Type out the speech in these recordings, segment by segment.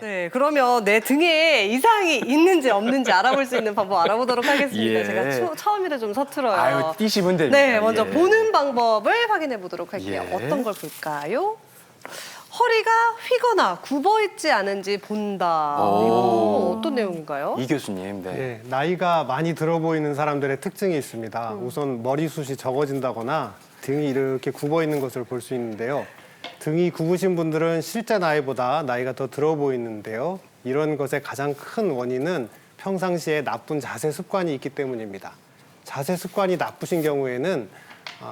네, 그러면 내 등에 이상이 있는지 없는지 알아볼 수 있는 방법 알아보도록 하겠습니다. 예. 제가 처음이라 좀 서툴어요. 아유, 뛰시면 됩니다. 네, 먼저 예. 보는 방법을 확인해 보도록 할게요. 예. 어떤 걸 볼까요? 허리가 휘거나 굽어 있지 않은지 본다. 이거 어떤 내용인가요? 이 교수님, 네. 예, 나이가 많이 들어 보이는 사람들의 특징이 있습니다. 우선 머리숱이 적어진다거나 등이 이렇게 굽어 있는 것을 볼 수 있는데요. 등이 굽으신 분들은 실제 나이보다 나이가 더 들어 보이는데요. 이런 것의 가장 큰 원인은 평상시에 나쁜 자세 습관이 있기 때문입니다. 자세 습관이 나쁘신 경우에는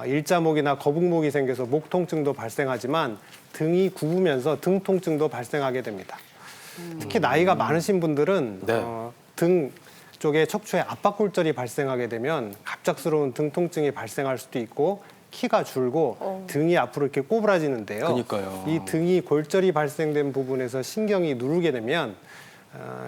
일자목이나 거북목이 생겨서 목 통증도 발생하지만 등이 굽으면서 등 통증도 발생하게 됩니다. 특히 나이가 많으신 분들은 네. 등 쪽에 척추에 압박골절이 발생하게 되면 갑작스러운 등 통증이 발생할 수도 있고 키가 줄고 등이 앞으로 이렇게 꼬부라지는데요. 그러니까요. 이 등이 골절이 발생된 부분에서 신경이 누르게 되면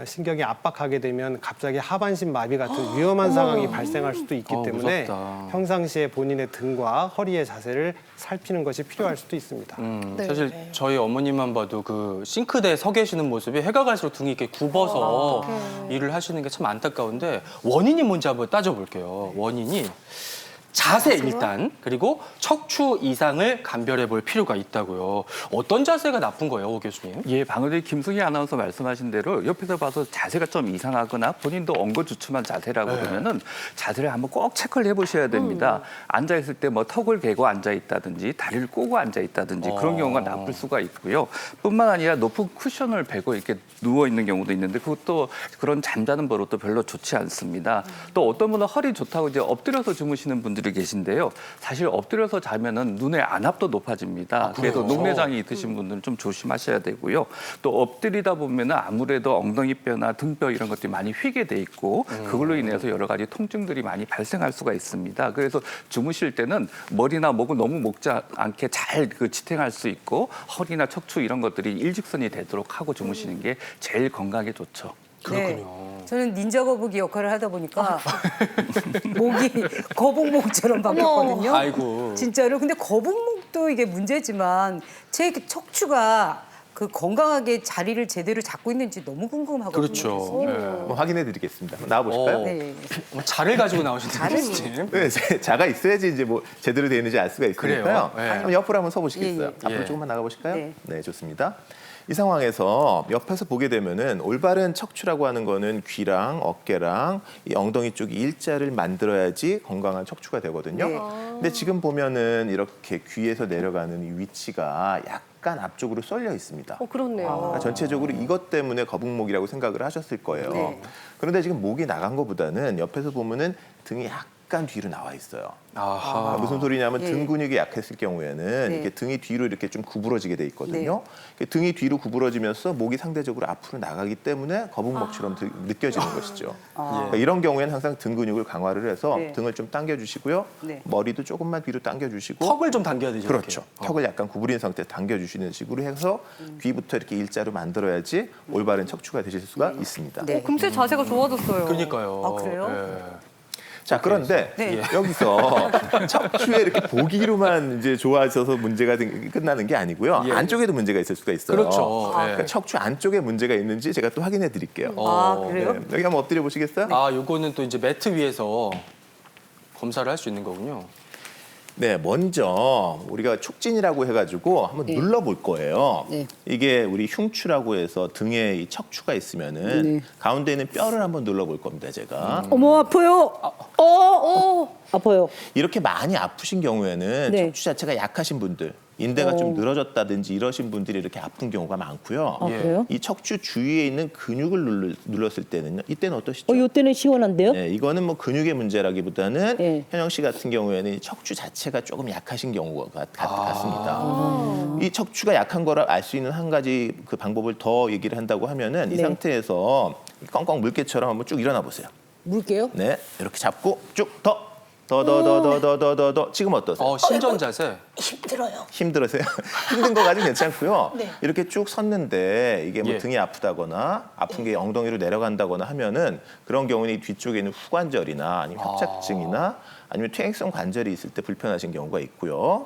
신경이 압박하게 되면 갑자기 하반신 마비 같은 위험한 상황이 발생할 수도 있기 때문에 무섭다. 평상시에 본인의 등과 허리의 자세를 살피는 것이 필요할 수도 있습니다. 네. 사실 저희 어머님만 봐도 그 싱크대에 서 계시는 모습이 해가 갈수록 등이 이렇게 굽어서 일을 하시는 게 참 안타까운데 원인이 뭔지 한번 따져볼게요. 원인이 자세 일단 그리고 척추 이상을 감별해 볼 필요가 있다고요. 어떤 자세가 나쁜 거예요, 오 교수님? 예, 방금 전에 김승희 아나운서 말씀하신 대로 옆에서 봐서 자세가 좀 이상하거나 본인도 엉거주춤한 자세라고 네. 그러면은 자세를 한번 꼭 체크를 해보셔야 됩니다. 앉아 있을 때 뭐 턱을 개고 앉아 있다든지 다리를 꼬고 앉아 있다든지 그런 경우가 나쁠 수가 있고요. 뿐만 아니라 높은 쿠션을 베고 이렇게 누워 있는 경우도 있는데 그것도 그런 잠자는 버릇도 별로 좋지 않습니다. 또 어떤 분은 허리 좋다고 이제 엎드려서 주무시는 분들이 계신데요. 사실 엎드려서 자면은 눈의 안압도 높아집니다. 그래서 녹내장이 있으신 분들은 좀 조심하셔야 되고요. 또 엎드리다 보면은 아무래도 엉덩이뼈나 등뼈 이런 것들이 많이 휘게 돼 있고 그걸로 인해서 여러 가지 통증들이 많이 발생할 수가 있습니다. 그래서 주무실 때는 머리나 목을 너무 목지 않게 잘 지탱할 수 있고 허리나 척추 이런 것들이 일직선이 되도록 하고 주무시는 게 제일 건강에 좋죠. 그렇군요. 저는 닌자 거북이 역할을 하다 보니까 목이 거북목처럼 바뀌었거든요. 아이고. 진짜로. 근데 거북목도 이게 문제지만 제 척추가 그 건강하게 자리를 제대로 잡고 있는지 너무 궁금하거든요. 그렇죠. 네. 한번 확인해 드리겠습니다. 나와 보실까요? 어. 네. 뭐 자를 가지고 나오시는 교수님. 네, 자가 있어야지 이제 뭐 제대로 되어 있는지 알 수가 있으니까요. 그래요? 네. 한번 옆으로 한번 서 보시겠어요? 예, 예. 앞으로 예. 조금만 나가 보실까요? 네. 네, 좋습니다. 이 상황에서 옆에서 보게 되면은 올바른 척추라고 하는 거는 귀랑 어깨랑 이 엉덩이 쪽이 일자를 만들어야지 건강한 척추가 되거든요. 네. 근데 지금 보면은 이렇게 귀에서 내려가는 이 위치가 약간 앞쪽으로 쏠려 있습니다. 그렇네요. 그러니까 전체적으로 이것 때문에 거북목이라고 생각을 하셨을 거예요. 네. 그런데 지금 목이 나간 것보다는 옆에서 보면은 등이 약간 뒤로 나와 있어요. 아하. 무슨 소리냐면 예. 등 근육이 약했을 경우에는 네. 이렇게 등이 뒤로 이렇게 좀 구부러지게 돼 있거든요. 등이 뒤로 구부러지면서 목이 상대적으로 앞으로 나가기 때문에 거북목처럼 느껴지는 것이죠. 그러니까 이런 경우에는 항상 등 근육을 강화를 해서 네. 등을 좀 당겨주시고요. 네. 머리도 조금만 뒤로 당겨주시고 턱을 좀 당겨야 되죠. 그렇죠. 이렇게. 턱을 약간 구부린 상태에서 당겨주시는 식으로 해서 귀부터 이렇게 일자로 만들어야지 올바른 척추가 되실 수가 있습니다. 네. 금세 자세가 좋아졌어요. 그러니까요. 아, 그래요? 예. 자, 그런데 네. 여기서 척추에 이렇게 보기로만 이제 좋아져서 문제가 끝나는 게 아니고요. 예. 안쪽에도 문제가 있을 수가 있어요. 그렇죠. 예. 그러니까 척추 안쪽에 문제가 있는지 제가 또 확인해 드릴게요. 아, 그래요? 네. 여기 한번 엎드려 보시겠어요? 아, 요거는 또 이제 매트 위에서 검사를 할 수 있는 거군요. 네, 먼저 우리가 촉진이라고 해가지고 한번 눌러볼 거예요. 네. 이게 우리 흉추라고 해서 등에 이 척추가 있으면은 네. 가운데 있는 뼈를 한번 눌러볼 겁니다, 제가. 어머 아파요. 아파요. 이렇게 많이 아프신 경우에는 네. 척추 자체가 약하신 분들, 인대가 좀 늘어졌다든지 이러신 분들이 이렇게 아픈 경우가 많고요. 아, 그래요? 이 척추 주위에 있는 근육을 눌렀을 때는요. 이때는 어떠시죠? 이때는 시원한데요? 네, 이거는 뭐 근육의 문제라기보다는 네. 현영 씨 같은 경우에는 이 척추 자체가 조금 약하신 경우가 같습니다. 이 척추가 약한 거를 알 수 있는 한 가지 그 방법을 더 얘기를 한다고 하면은 이 네. 상태에서 껑껑 물개처럼 한번 쭉 일어나 보세요. 물게요? 네, 이렇게 잡고 쭉 더. 지금 어떠세요? 신전 자세. 힘들으세요? 힘든 거 가지고 괜찮고요. 이렇게 쭉 섰는데 이게 뭐 예. 등이 아프다거나 아픈 게 엉덩이로 내려간다거나 하면은 그런 경우는 이 뒤쪽에 있는 후관절이나 아니면 협착증이나 아니면 퇴행성 관절이 있을 때 불편하신 경우가 있고요.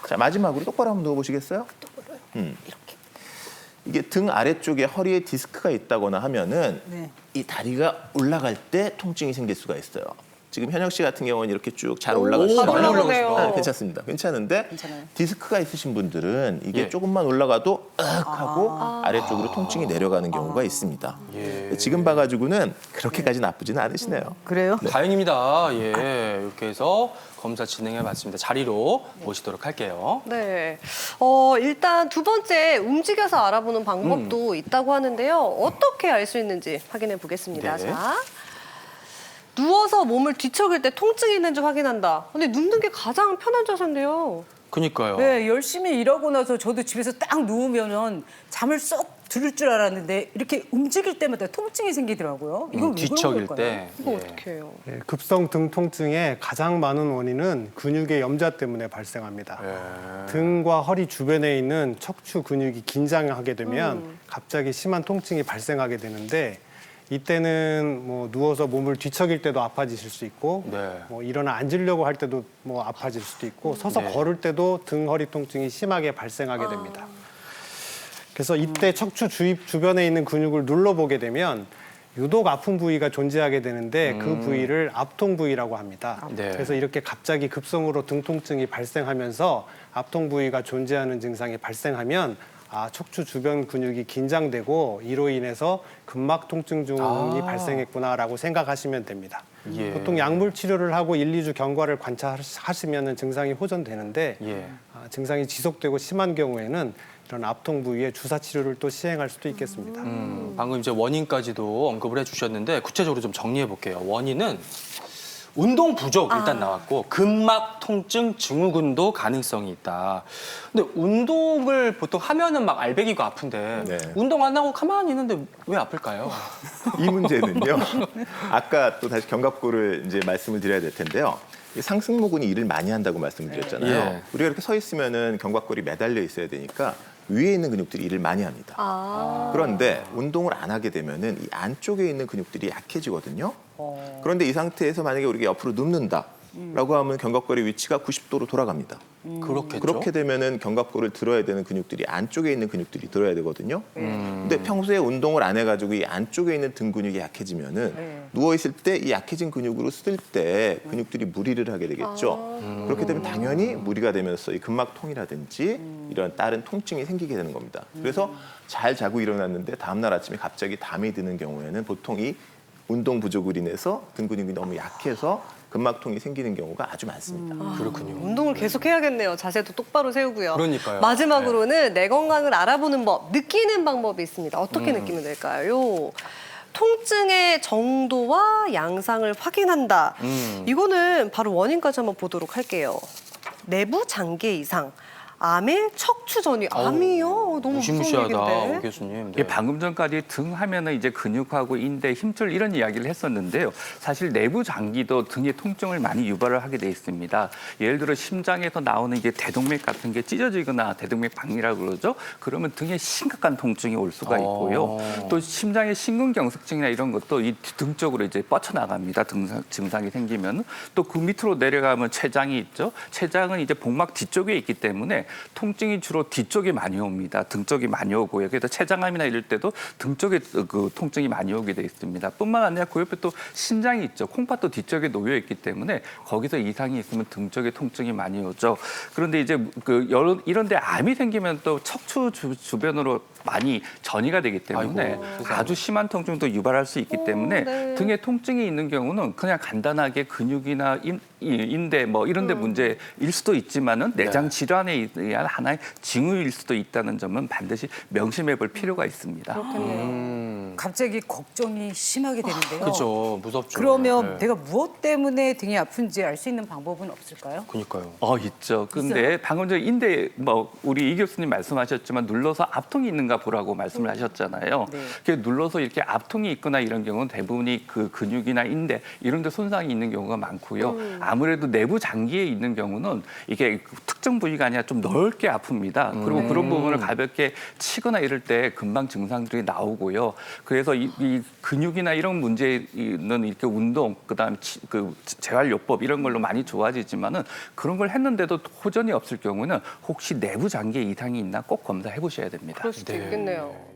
자, 마지막으로 똑바로 한번 누워보시겠어요? 이렇게. 이게 등 아래쪽에 허리에 디스크가 있다거나 하면은 네. 이 다리가 올라갈 때 통증이 생길 수가 있어요. 지금 현혁 씨 같은 경우는 이렇게 쭉 잘 올라가시죠. 잘 올라가네요. 네, 괜찮습니다. 괜찮은데 괜찮아요. 디스크가 있으신 분들은 이게 예. 조금만 올라가도 하고 아래쪽으로 통증이 내려가는 경우가 있습니다. 예. 지금 봐가지고는 그렇게까지 나쁘지는 않으시네요. 그래요? 다행입니다. 예, 이렇게 해서 검사 진행해봤습니다. 자리로 모시도록 할게요. 네. 일단 두 번째 움직여서 알아보는 방법도 있다고 하는데요. 어떻게 알 수 있는지 확인해 보겠습니다. 네. 자. 누워서 몸을 뒤척일 때 통증이 있는지 확인한다. 근데 눕는 게 가장 편한 자세인데요. 그니까요. 네, 열심히 일하고 나서 저도 집에서 딱 누우면은 잠을 쏙 들을 줄 알았는데 이렇게 움직일 때마다 통증이 생기더라고요. 이건 왜 그런 뒤척일 걸까요? 때. 이거 예. 어떻게 해요? 예, 급성 등 통증의 가장 많은 원인은 근육의 염좌 때문에 발생합니다. 예. 등과 허리 주변에 있는 척추 근육이 긴장하게 되면 갑자기 심한 통증이 발생하게 되는데 이때는 뭐 누워서 몸을 뒤척일 때도 아파지실 수 있고 네. 뭐 일어나 앉으려고 할 때도 뭐 아파질 수도 있고 서서 네. 걸을 때도 등 허리 통증이 심하게 발생하게 됩니다. 그래서 이때 척추 주변에 있는 근육을 눌러보게 되면 유독 아픈 부위가 존재하게 되는데 그 부위를 압통 부위라고 합니다. 네. 그래서 이렇게 갑자기 급성으로 등 통증이 발생하면서 압통 부위가 존재하는 증상이 발생하면 척추 주변 근육이 긴장되고 이로 인해서 근막 통증 증후군이 발생했구나라고 생각하시면 됩니다. 예. 보통 약물 치료를 하고 1, 2주 경과를 관찰하시면 증상이 호전되는데 예. 증상이 지속되고 심한 경우에는 이런 압통 부위에 주사 치료를 또 시행할 수도 있겠습니다. 방금 이제 원인까지도 언급을 해주셨는데 구체적으로 좀 정리해 볼게요. 원인은 운동 부족 일단 나왔고 근막 통증 증후군도 가능성이 있다. 근데 운동을 보통 하면은 막 알배기고 아픈데 네. 운동 안 하고 가만히 있는데 왜 아플까요? 이 문제는요. 아까 또 다시 견갑골을 이제 말씀을 드려야 될 텐데요. 이 상승모근이 일을 많이 한다고 말씀드렸잖아요. 예. 우리가 이렇게 서 있으면은 견갑골이 매달려 있어야 되니까 위에 있는 근육들이 일을 많이 합니다. 그런데 운동을 안 하게 되면은 이 안쪽에 있는 근육들이 약해지거든요. 그런데 이 상태에서 만약에 우리가 옆으로 눕는다라고 하면 견갑골의 위치가 90도로 돌아갑니다. 그렇겠죠. 그렇게 되면은 견갑골을 들어야 되는 근육들이 안쪽에 있는 근육들이 들어야 되거든요. 근데 평소에 운동을 안 해가지고 이 안쪽에 있는 등 근육이 약해지면은 누워 있을 때 이 약해진 근육으로 쓸 때 근육들이 무리를 하게 되겠죠. 그렇게 되면 당연히 무리가 되면서 이 근막통이라든지 이런 다른 통증이 생기게 되는 겁니다. 그래서 잘 자고 일어났는데 다음날 아침에 갑자기 담이 드는 경우에는 보통 이 운동 부족으로 인해서 등 근육이 너무 약해서 근막통이 생기는 경우가 아주 많습니다. 그렇군요. 운동을 계속 해야겠네요. 자세도 똑바로 세우고요. 그러니까요. 마지막으로는 내 건강을 알아보는 법, 느끼는 방법이 있습니다. 어떻게 느끼면 될까요? 통증의 정도와 양상을 확인한다. 이거는 바로 원인까지 한번 보도록 할게요. 내부 장기 이상, 암의 척추 전이. 암이요? 너무 무서운 무시무시하다, 오 얘기인데. 교수님. 이게 방금 전까지 등 하면은 이제 근육하고 인대, 힘줄 이런 이야기를 했었는데요. 사실 내부 장기도 등의 통증을 많이 유발을 하게 돼 있습니다. 예를 들어 심장에서 나오는 이제 대동맥 같은 게 찢어지거나 대동맥 방이라고 그러죠. 그러면 등에 심각한 통증이 올 수가 있고요. 또 심장의 심근경색증이나 이런 것도 이 등 쪽으로 이제 뻗쳐나갑니다. 증상이 생기면 또 그 밑으로 내려가면 췌장이 있죠. 췌장은 이제 복막 뒤쪽에 있기 때문에 통증이 주로 뒤쪽에 많이 옵니다. 등 쪽이 많이 오고요. 그래서 췌장암이나 이럴 때도 등 쪽에 그 통증이 많이 오게 돼 있습니다. 뿐만 아니라 그 옆에 또 신장이 있죠. 콩팥도 뒤쪽에 놓여 있기 때문에 거기서 이상이 있으면 등 쪽에 통증이 많이 오죠. 그런데 이제 이런 데 암이 생기면 또 척추 주변으로 많이 전이가 되기 때문에 아이고, 아주 심한 통증도 유발할 수 있기 때문에 네. 등에 통증이 있는 경우는 그냥 간단하게 근육이나 인대 뭐 이런 데 문제일 수도 있지만은 내장 질환에 의한 하나의 징후일 수도 있다는 점은 반드시 명심해 볼 필요가 있습니다. 갑자기 걱정이 심하게 되는데요. 그렇죠. 무섭죠. 그러면 네. 내가 무엇 때문에 등이 아픈지 알 수 있는 방법은 없을까요? 그러니까요. 있죠. 근데 방금 전에 인대 우리 이 교수님 말씀하셨지만 눌러서 압통이 있는가 보라고 말씀을 하셨잖아요. 네. 그게 눌러서 이렇게 압통이 있거나 이런 경우는 대부분이 그 근육이나 인대 이런 데 손상이 있는 경우가 많고요. 아무래도 내부 장기에 있는 경우는 이게 특정 부위가 아니라 좀 넓게 아픕니다. 그리고 그런 부분을 가볍게 치거나 이럴 때 금방 증상들이 나오고요. 그래서 이 근육이나 이런 문제는 이렇게 운동, 그다음 그 재활요법 이런 걸로 많이 좋아지지만은 그런 걸 했는데도 호전이 없을 경우는 혹시 내부 장기에 이상이 있나 꼭 검사해 보셔야 됩니다. 그럴 수도 있겠네요.